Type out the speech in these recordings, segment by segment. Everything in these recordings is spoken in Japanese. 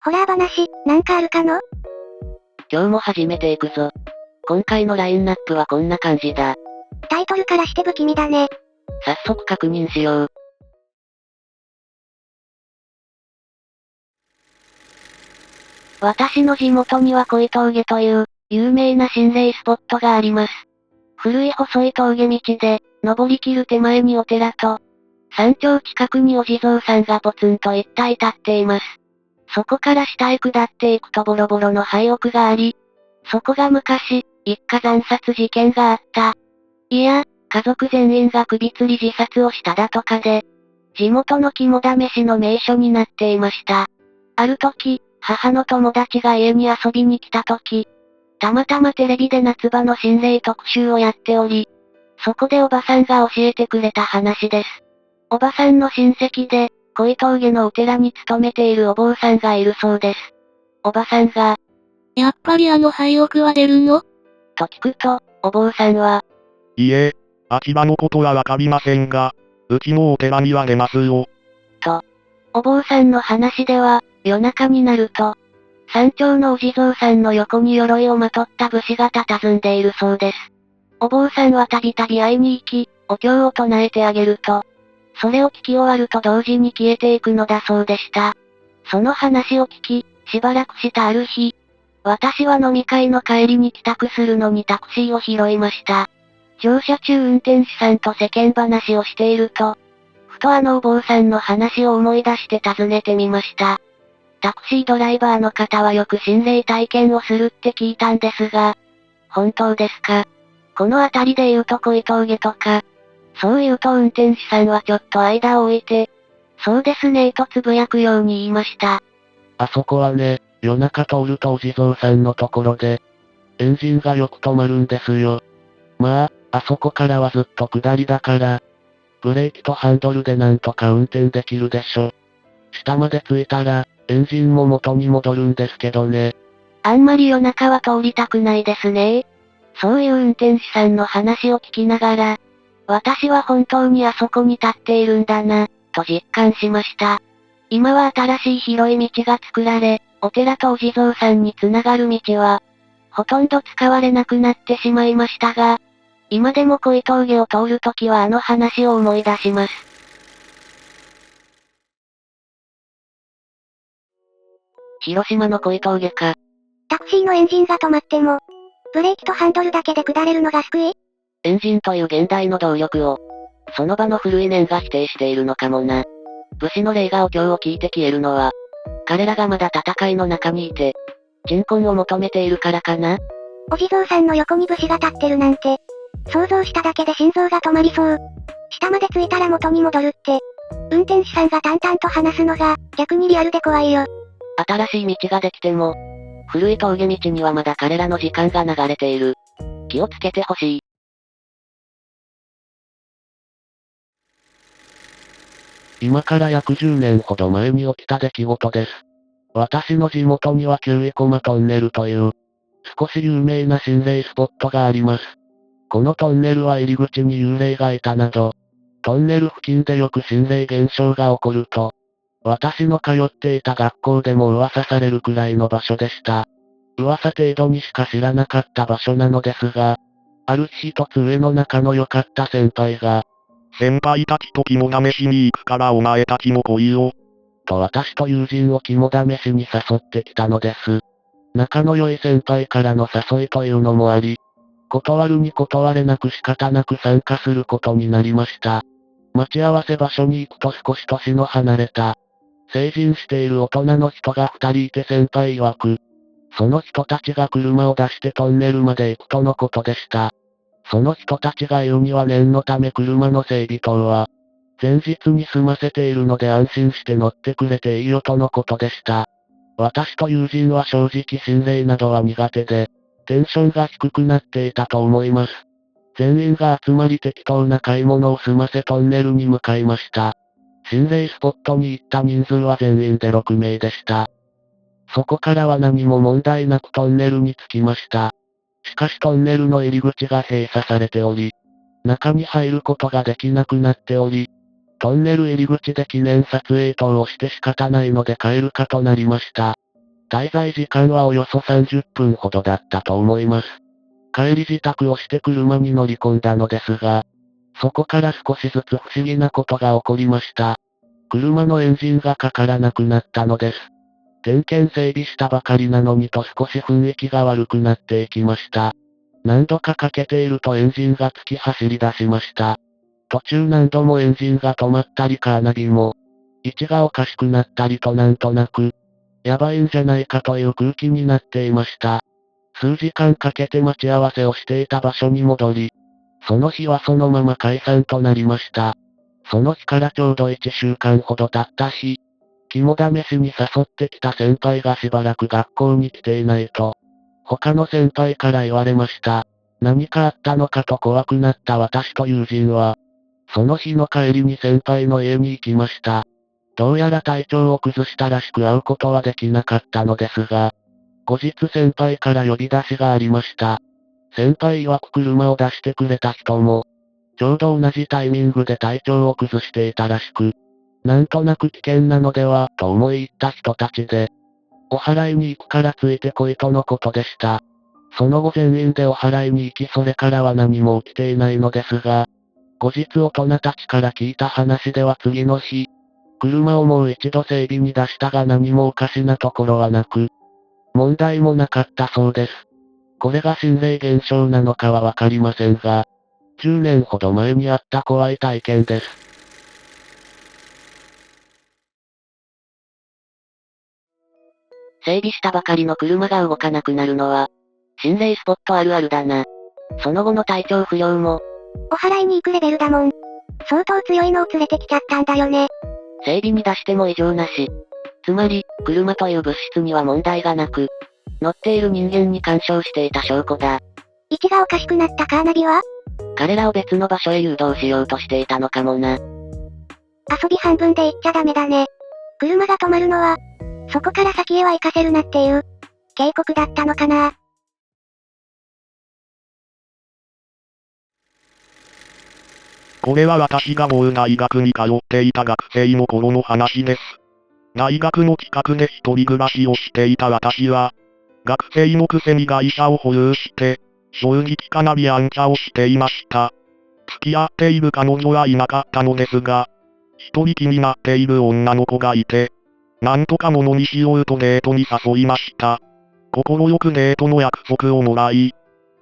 ホラー話、なんかあるかの？今日も始めていくぞ。今回のラインナップはこんな感じだ。タイトルからして不気味だね。早速確認しよう。私の地元には恋峠という、有名な心霊スポットがあります。古い細い峠道で、登りきる手前にお寺と、山頂近くにお地蔵さんがポツンと一体立っています。そこから下へ下っていくとボロボロの廃屋があり、そこが昔、一家惨殺事件があった。いや、家族全員が首吊り自殺をしただとかで、地元の肝試しの名所になっていました。ある時、母の友達が家に遊びに来た時、たまたまテレビで夏場の心霊特集をやっており、そこでおばさんが教えてくれた話です。おばさんの親戚で、恋峠のお寺に勤めているお坊さんがいるそうです。おばさんが、やっぱりあの廃屋は出るの？と聞くと、お坊さんは、いえ、秋葉のことはわかりませんが、うちのお寺には出ますよ。と、お坊さんの話では、夜中になると、山頂のお地蔵さんの横に鎧をまとった武士が佇んでいるそうです。お坊さんはたびたび会いに行き、お経を唱えてあげると、それを聞き終わると同時に消えていくのだそうでした。その話を聞き、しばらくしたある日、私は飲み会の帰りに帰宅するのにタクシーを拾いました。乗車中運転手さんと世間話をしていると、ふとあのお坊さんの話を思い出して尋ねてみました。タクシードライバーの方はよく心霊体験をするって聞いたんですが、本当ですか？この辺りで言うと恋峠とか、そう言うと運転手さんはちょっと間を置いて、そうですねとつぶやくように言いました。あそこはね、夜中通るとお地蔵さんのところで、エンジンがよく止まるんですよ。まあ、あそこからはずっと下りだから、ブレーキとハンドルでなんとか運転できるでしょ。下まで着いたら、エンジンも元に戻るんですけどね。あんまり夜中は通りたくないですね。そういう運転手さんの話を聞きながら、私は本当にあそこに立っているんだな、と実感しました。今は新しい広い道が作られ、お寺とお地蔵さんにつながる道は、ほとんど使われなくなってしまいましたが、今でも恋峠を通るときはあの話を思い出します。広島の恋峠か。タクシーのエンジンが止まっても、ブレーキとハンドルだけで下れるのが救い？エンジンという現代の動力を、その場の古い念が否定しているのかもな。武士の霊がお経を聞いて消えるのは、彼らがまだ戦いの中にいて、鎮魂を求めているからかな。お地蔵さんの横に武士が立ってるなんて、想像しただけで心臓が止まりそう。下まで着いたら元に戻るって、運転手さんが淡々と話すのが、逆にリアルで怖いよ。新しい道ができても、古い峠道にはまだ彼らの時間が流れている。気をつけてほしい。今から約10年ほど前に起きた出来事です。私の地元には九位駒トンネルという、少し有名な心霊スポットがあります。このトンネルは入り口に幽霊がいたなど、トンネル付近でよく心霊現象が起こると、私の通っていた学校でも噂されるくらいの場所でした。噂程度にしか知らなかった場所なのですが、ある日一つ上の仲の良かった先輩が、先輩たちと肝試しに行くからお前たちも来いよ。と私と友人を肝試しに誘ってきたのです。仲の良い先輩からの誘いというのもあり、断るに断れなく仕方なく参加することになりました。待ち合わせ場所に行くと少し年の離れた、成人している大人の人が2人いて先輩曰く、その人たちが車を出してトンネルまで行くとのことでした。その人たちが言うには念のため車の整備等は、前日に済ませているので安心して乗ってくれていいよとのことでした。私と友人は正直心霊などは苦手で、テンションが低くなっていたと思います。全員が集まり適当な買い物を済ませトンネルに向かいました。心霊スポットに行った人数は全員で6名でした。そこからは何も問題なくトンネルに着きました。しかしトンネルの入り口が閉鎖されており、中に入ることができなくなっており、トンネル入り口で記念撮影等をして仕方ないので帰るかとなりました。滞在時間はおよそ30分ほどだったと思います。帰り支度をして車に乗り込んだのですが、そこから少しずつ不思議なことが起こりました。車のエンジンがかからなくなったのです。点検整備したばかりなのにと少し雰囲気が悪くなっていきました。何度かかけているとエンジンがつき走り出しました。途中何度もエンジンが止まったりカーナビも、位置がおかしくなったりとなんとなく、やばいんじゃないかという空気になっていました。数時間かけて待ち合わせをしていた場所に戻り、その日はそのまま解散となりました。その日からちょうど1週間ほど経った日、肝試しに誘ってきた先輩がしばらく学校に来ていないと、他の先輩から言われました。何かあったのかと怖くなった私と友人は、その日の帰りに先輩の家に行きました。どうやら体調を崩したらしく会うことはできなかったのですが、後日先輩から呼び出しがありました。先輩曰く車を出してくれた人も、ちょうど同じタイミングで体調を崩していたらしく、なんとなく危険なのでは、と思い入った人たちで、お祓いに行くからついてこいとのことでした。その後全員でお祓いに行きそれからは何も起きていないのですが、後日大人たちから聞いた話では次の日、車をもう一度整備に出したが何もおかしなところはなく、問題もなかったそうです。これが心霊現象なのかはわかりませんが、10年ほど前にあった怖い体験です。整備したばかりの車が動かなくなるのは、心霊スポットあるあるだな。その後の体調不良も、お祓いに行くレベルだもん。相当強いのを連れてきちゃったんだよね。整備に出しても異常なし。つまり、車という物質には問題がなく、乗っている人間に干渉していた証拠だ。位置がおかしくなったカーナビは彼らを別の場所へ誘導しようとしていたのかもな。遊び半分で行っちゃダメだね。車が止まるのは、そこから先へは行かせるなっていう、警告だったのかな。これは私が某大学に通っていた学生の頃の話です。大学の近くで一人暮らしをしていた私は、学生のくせに会社を保有して、正直かなりやんちゃをしていました。付き合っている彼女はいなかったのですが、一人気になっている女の子がいて、なんとかものにしようとデートに誘いました。心よくデートの約束をもらい、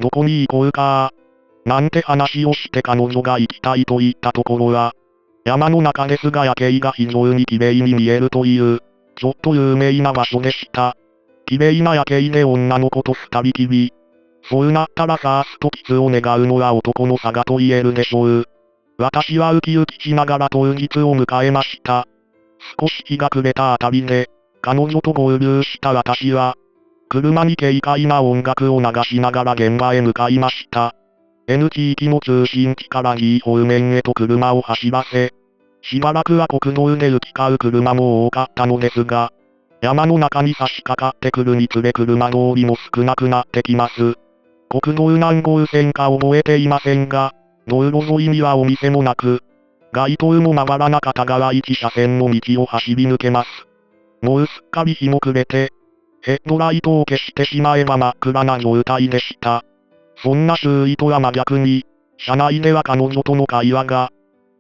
どこに行こうかなんて話をして彼女が行きたいと言ったところは、山の中ですが夜景が非常に綺麗に見えるという、ちょっと有名な場所でした。綺麗な夜景で女の子と二人きり。そうなったらファーストキスを願うのは男の差がと言えるでしょう。私はウキウキしながら当日を迎えました。少し日が暮れたあたりで、彼女と合流した私は、車に軽快な音楽を流しながら現場へ向かいました。N 地域の中心地から D 方面へと車を走らせ、しばらくは国道で行き交う車も多かったのですが、山の中に差し掛かってくるにつれ車通りも少なくなってきます。国道何号線か覚えていませんが、道路沿いにはお店もなく、街灯もまばらな片側1車線の道を走り抜けます。もうすっかり日も暮れて、ヘッドライトを消してしまえば真っ暗な状態でした。そんな周囲とは真逆に、車内では彼女との会話が、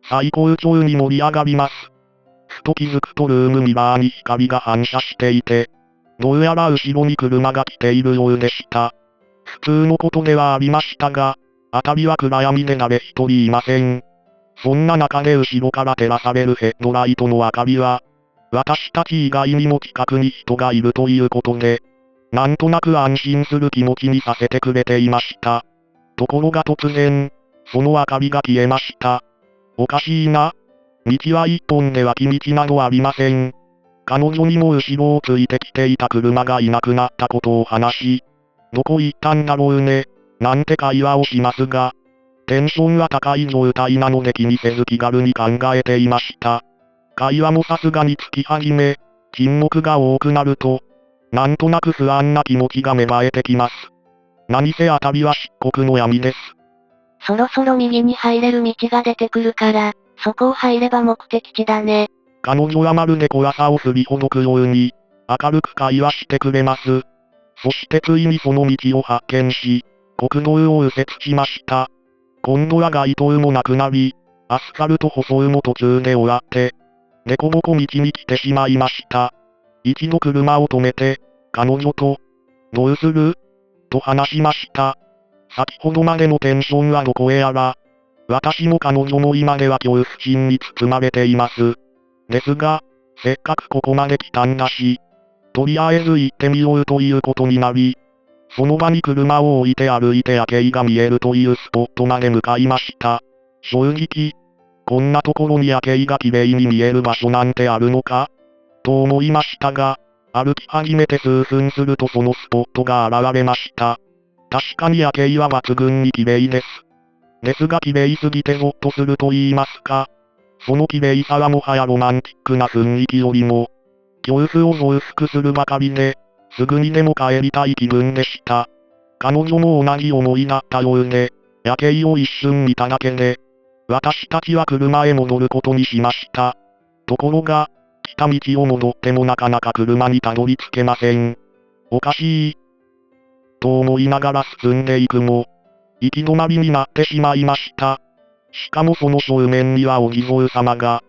最高潮に盛り上がります。ふと気づくとルームミラーに光が反射していて、どうやら後ろに車が来ているようでした。普通のことではありましたが、辺りは暗闇で誰一人いません。そんな中で後ろから照らされるヘッドライトの明かりは、私たち以外にも近くに人がいるということで、なんとなく安心する気持ちにさせてくれていました。ところが突然、その明かりが消えました。おかしいな。道は一本で脇道などありません。彼女にも後ろをついてきていた車がいなくなったことを話し、どこ行ったんだろうね、なんて会話をしますが、テンションは高い状態なので気にせず気軽に考えていました。会話もさすがにつき始め、沈黙が多くなると、なんとなく不安な気持ちが芽生えてきます。何せあたりは漆黒の闇です。そろそろ右に入れる道が出てくるから、そこを入れば目的地だね。彼女はまるで怖さを振りほどくように、明るく会話してくれます。そしてついにその道を発見し、国道を右折しました。今度は街灯もなくなり、アスファルト舗装も途中で終わって、凸凹道に来てしまいました。一度車を止めて、彼女と、どうすると話しました。先ほどまでのテンションはどこへやら。私も彼女も今では恐怖心に包まれています。ですが、せっかくここまで来たんだし、とりあえず行ってみようということになり、その場に車を置いて歩いて夜景が見えるというスポットまで向かいました。正直、こんなところに夜景が綺麗に見える場所なんてあるのかと思いましたが、歩き始めて数分するとそのスポットが現れました。確かに夜景は抜群に綺麗です。ですが綺麗すぎてゾッとすると言いますか。その綺麗さはもはやロマンティックな雰囲気よりも、恐怖を増幅するばかりで、すぐにでも帰りたい気分でした。彼女も同じ思いだったようで、夜景を一瞬見ただけで、私たちは車へ戻ることにしました。ところが、来た道を戻ってもなかなか車にたどり着けません。おかしい。と思いながら進んでいくも、行き止まりになってしまいました。しかもその正面にはお地蔵様が、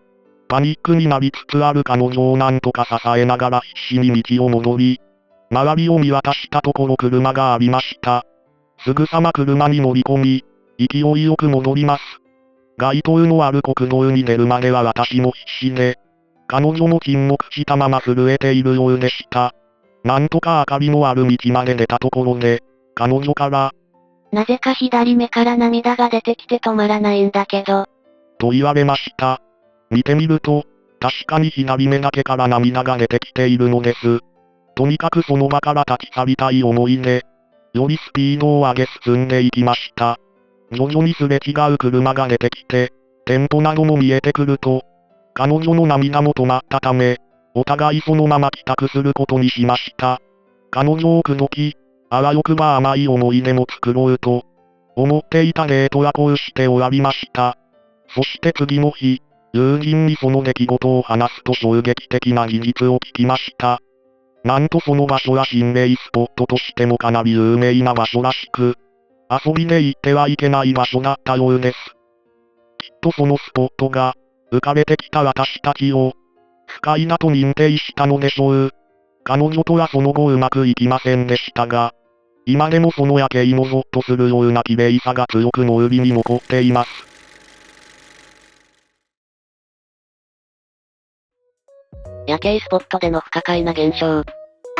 パニックになりつつある彼女をなんとか支えながら必死に道を戻り、周りを見渡したところ車がありました。すぐさま車に乗り込み、勢いよく戻ります。街灯のある国道に出るまでは私も必死で、彼女も沈黙したまま震えているようでした。なんとか明かりのある道まで出たところで、彼女から、なぜか左目から涙が出てきて止まらないんだけど、と言われました。見てみると、確かに左目だけから涙が出てきているのです。とにかくその場から立ち去りたい思いで、よりスピードを上げ進んでいきました。徐々にすれ違う車が出てきて、店舗なども見えてくると、彼女の涙も止まったため、お互いそのまま帰宅することにしました。彼女を口説き、あわよくば甘い思い出も作ろうと、思っていたデートはこうして終わりました。そして次の日、友人にその出来事を話すと衝撃的な事実を聞きました。なんとその場所は心霊スポットとしてもかなり有名な場所らしく、遊びで行ってはいけない場所だったようです。きっとそのスポットが、浮かれてきた私たちを、不快だと認定したのでしょう。彼女とはその後うまくいきませんでしたが、今でもその夜景のゾッとするような綺麗さが強く脳裏に残っています。夜景スポットでの不可解な現象。あ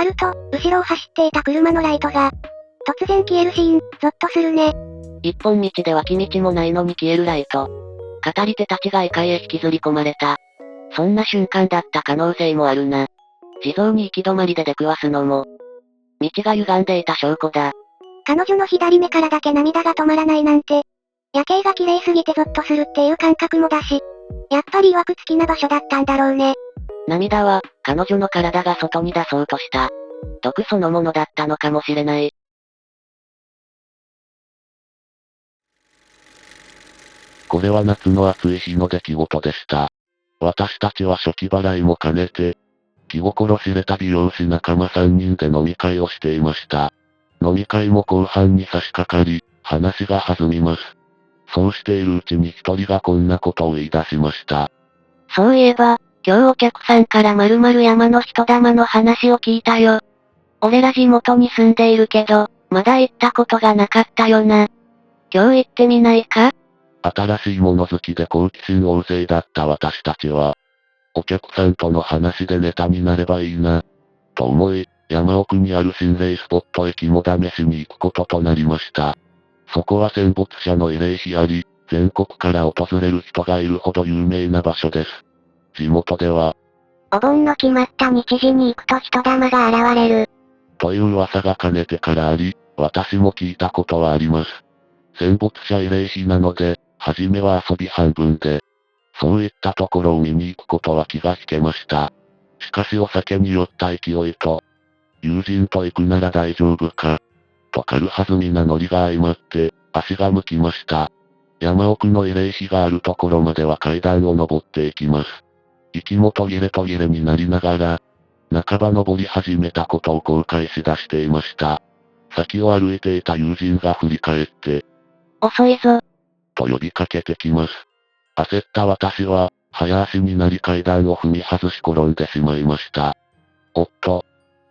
ると、後ろを走っていた車のライトが、突然消えるシーン、ゾッとするね。一本道で脇道もないのに消えるライト。語り手たちが異界へ引きずり込まれた。そんな瞬間だった可能性もあるな。地蔵に行き止まりで出くわすのも、道が歪んでいた証拠だ。彼女の左目からだけ涙が止まらないなんて、夜景が綺麗すぎてゾッとするっていう感覚もだし、やっぱり曰くつきな場所だったんだろうね。涙は、彼女の体が外に出そうとした。毒そのものだったのかもしれない。これは夏の暑い日の出来事でした。私たちは初期払いも兼ねて、気心知れた美容師仲間3人で飲み会をしていました。飲み会も後半に差し掛かり、話が弾みます。そうしているうちに一人がこんなことを言い出しました。そういえば、今日お客さんから〇〇山の人玉の話を聞いたよ。俺ら地元に住んでいるけど、まだ行ったことがなかったよな。今日行ってみないか？新しいもの好きで好奇心旺盛だった私たちは、お客さんとの話でネタになればいいな、と思い、山奥にある心霊スポットへ肝試しに行くこととなりました。そこは戦没者の慰霊碑あり、全国から訪れる人がいるほど有名な場所です。地元では、お盆の決まった日時に行くと人玉が現れる。という噂がかねてからあり、私も聞いたことはあります。戦没者慰霊碑なので、初めは遊び半分で、そういったところを見に行くことは気が引けました。しかしお酒に酔った勢いと、友人と行くなら大丈夫か、と軽はずみなノリが相まって、足が向きました。山奥の慰霊碑があるところまでは階段を登っていきます。息も途切れ途切れになりながら、半ば登り始めたことを後悔しだしていました。先を歩いていた友人が振り返って、遅いぞ。と呼びかけてきます。焦った私は、早足になり階段を踏み外し転んでしまいました。おっと、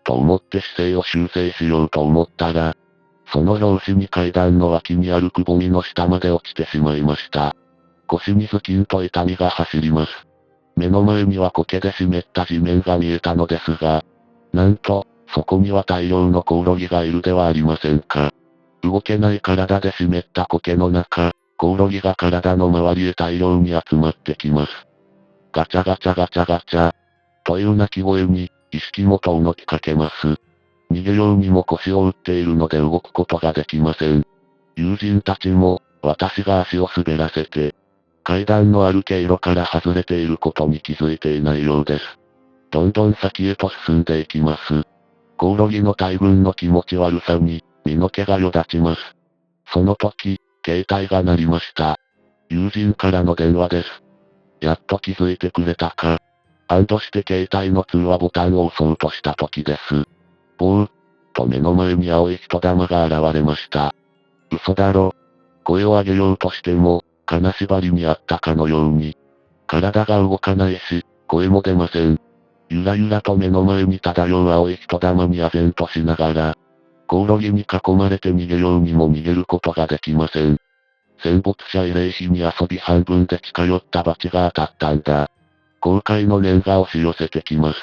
と思って姿勢を修正しようと思ったら、その拍子に階段の脇にあるくぼみの下まで落ちてしまいました。腰にズキンと痛みが走ります。目の前には苔で湿った地面が見えたのですが、なんと、そこには大量のコオロギがいるではありませんか。動けない体で湿った苔の中、コオロギが体の周りへ大量に集まってきます。ガチャガチャガチャガチャ、という鳴き声に、意識も遠のきかけます。逃げようにも腰を打っているので動くことができません。友人たちも、私が足を滑らせて、階段のある経路から外れていることに気づいていないようです。どんどん先へと進んでいきます。コオロギの大群の気持ち悪さに、身の毛がよだちます。その時、携帯が鳴りました。友人からの電話です。やっと気づいてくれたか。安堵して携帯の通話ボタンを押そうとした時です。ボーッと目の前に青い人玉が現れました。嘘だろ。声を上げようとしても、金縛りにあったかのように。体が動かないし、声も出ません。ゆらゆらと目の前に漂う青い人玉に唖然としながら、コオロギに囲まれて逃げようにも逃げることができません。戦没者慰霊碑に遊び半分で近寄った罰が当たったんだ。後悔の念が押し寄せてきます。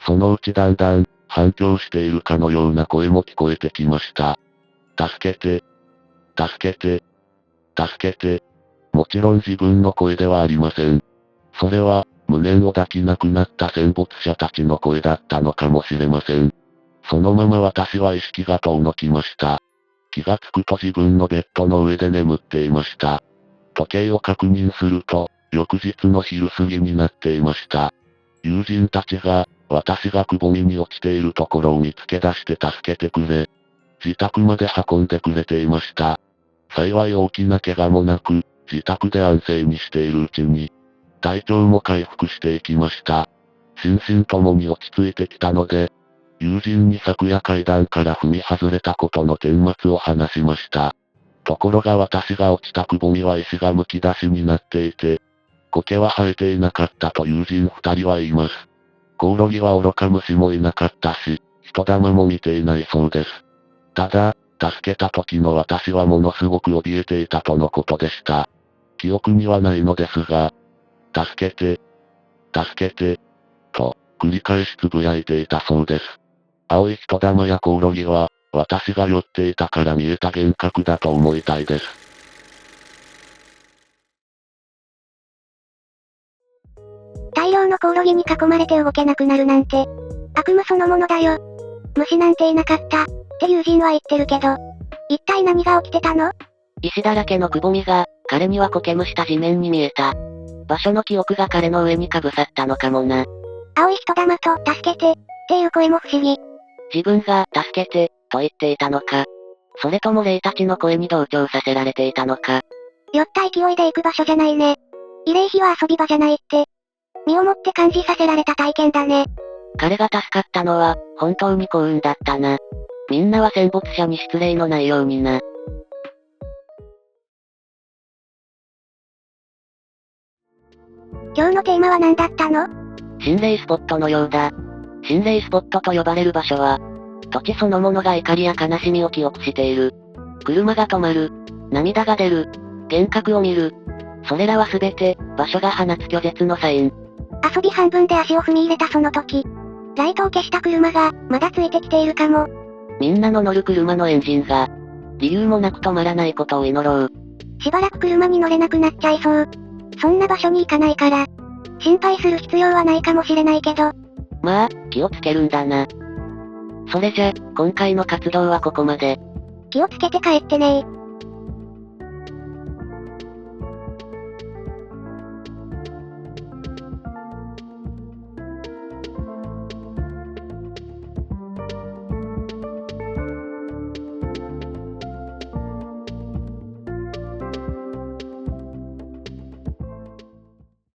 そのうちだんだん、反響しているかのような声も聞こえてきました。助けて。助けて。助けて。もちろん自分の声ではありません。それは、無念を抱きなくなった戦没者たちの声だったのかもしれません。そのまま私は意識が遠のきました。気がつくと自分のベッドの上で眠っていました。時計を確認すると、翌日の昼過ぎになっていました。友人たちが、私がくぼみに落ちているところを見つけ出して助けてくれ。自宅まで運んでくれていました。幸い大きな怪我もなく、自宅で安静にしているうちに、体調も回復していきました。心身ともに落ち着いてきたので、友人に昨夜階段から踏み外れたことの顛末を話しました。ところが私が落ちたくぼみは石がむき出しになっていて、苔は生えていなかったと友人二人は言います。コオロギは愚か虫もいなかったし、人玉も見ていないそうです。ただ、助けた時の私はものすごく怯えていたとのことでした。記憶にはないのですが、助けて、助けて、と、繰り返しつぶやいていたそうです。青い人玉やコオロギは、私が寄っていたから見えた幻覚だと思いたいです。大量のコオロギに囲まれて動けなくなるなんて、悪夢そのものだよ。虫なんていなかった、って友人は言ってるけど、一体何が起きてたの？石だらけのくぼみが、彼には苔むした地面に見えた。場所の記憶が彼の上にかぶさったのかもな。青い人玉と、助けて、っていう声も不思議。自分が、助けて、と言っていたのか。それとも霊たちの声に同調させられていたのか。酔った勢いで行く場所じゃないね。慰霊碑は遊び場じゃないって。身をもって感じさせられた体験だね。彼が助かったのは、本当に幸運だったな。みんなは戦没者に失礼のないようにな。今日のテーマは何だったの？心霊スポットのようだ。心霊スポットと呼ばれる場所は、土地そのものが怒りや悲しみを記憶している。車が止まる。涙が出る。幻覚を見る。それらはすべて、場所が放つ拒絶のサイン。遊び半分で足を踏み入れたその時。ライトを消した車が、まだついてきているかも。みんなの乗る車のエンジンが、理由もなく止まらないことを祈ろう。しばらく車に乗れなくなっちゃいそう。そんな場所に行かないから。心配する必要はないかもしれないけど。まあ、気をつけるんだな。それじゃ、今回の活動はここまで。気をつけて帰ってねー。